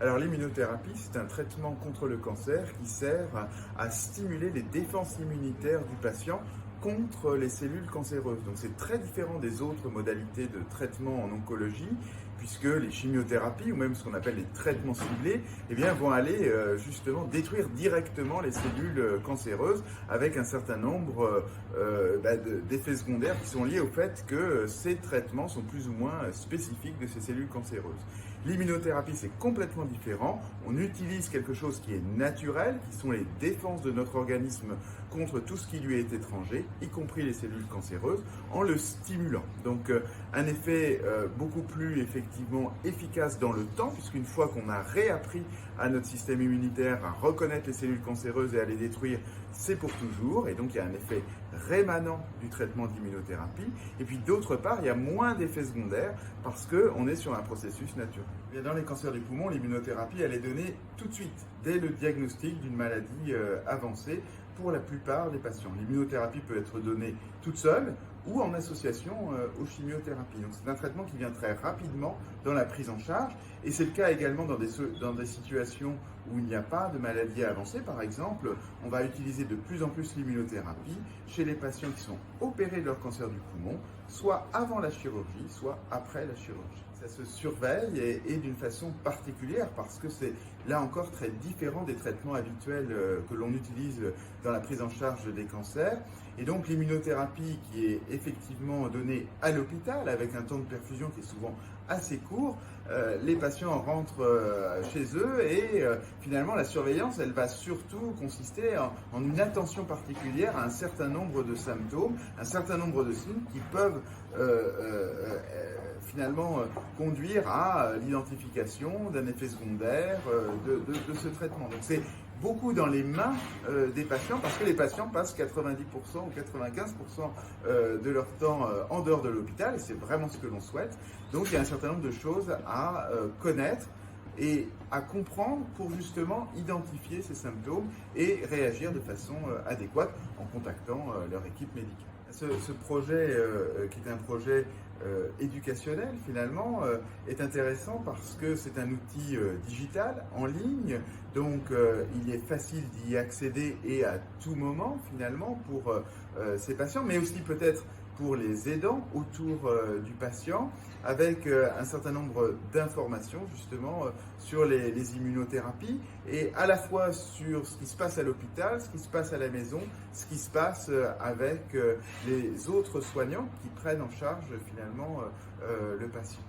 Alors l'immunothérapie, c'est un traitement contre le cancer qui sert à stimuler les défenses immunitaires du patient contre les cellules cancéreuses. Donc c'est très différent des autres modalités de traitement en oncologie, puisque les chimiothérapies ou même ce qu'on appelle les traitements ciblés, eh bien, vont aller justement détruire directement les cellules cancéreuses avec un certain nombre d'effets secondaires qui sont liés au fait que ces traitements sont plus ou moins spécifiques de ces cellules cancéreuses. L'immunothérapie, c'est complètement différent. On utilise quelque chose qui est naturel, qui sont les défenses de notre organisme contre tout ce qui lui est étranger, y compris les cellules cancéreuses, en le stimulant. Donc un effet beaucoup plus effectivement efficace dans le temps, puisqu'une fois qu'on a réappris à notre système immunitaire à reconnaître les cellules cancéreuses et à les détruire, c'est pour toujours. Et donc il y a un effet rémanent du traitement d'immunothérapie. Et puis d'autre part, il y a moins d'effets secondaires parce qu'on est sur un processus naturel. Bien, dans les cancers du poumon, l'immunothérapie, elle est donnée tout de suite, dès le diagnostic d'une maladie avancée pour la plupart des patients. L'immunothérapie peut être donnée toute seule ou en association aux chimiothérapies. Donc c'est un traitement qui vient très rapidement dans la prise en charge et c'est le cas également dans des situations où il n'y a pas de maladie avancée. Par exemple, on va utiliser de plus en plus l'immunothérapie chez les patients qui sont opérés de leur cancer du poumon, soit avant la chirurgie, soit après la chirurgie. Ça se surveille et d'une façon particulière parce que c'est là encore très différent des traitements habituels que l'on utilise dans la prise en charge des cancers. Et donc l'immunothérapie qui est effectivement donnée à l'hôpital avec un temps de perfusion qui est souvent assez court, les patients rentrent chez eux et finalement la surveillance elle va surtout consister en une attention particulière à un certain nombre de symptômes, un certain nombre de signes qui peuvent finalement conduire à l'identification d'un effet secondaire de ce traitement. Donc c'est beaucoup dans les mains des patients parce que les patients passent 90% ou 95% de leur temps en dehors de l'hôpital et c'est vraiment ce que l'on souhaite. Donc il y a un certain nombre de choses à connaître et à comprendre pour justement identifier ces symptômes et réagir de façon adéquate en contactant leur équipe médicale. Ce projet, qui est un projet éducationnel finalement, est intéressant parce que c'est un outil digital en ligne, donc il est facile d'y accéder et à tout moment finalement pour ces patients, mais aussi peut-être pour les aidants autour du patient, avec un certain nombre d'informations justement sur les immunothérapies et à la fois sur ce qui se passe à l'hôpital, ce qui se passe à la maison, ce qui se passe avec les autres soignants qui prennent en charge finalement le patient.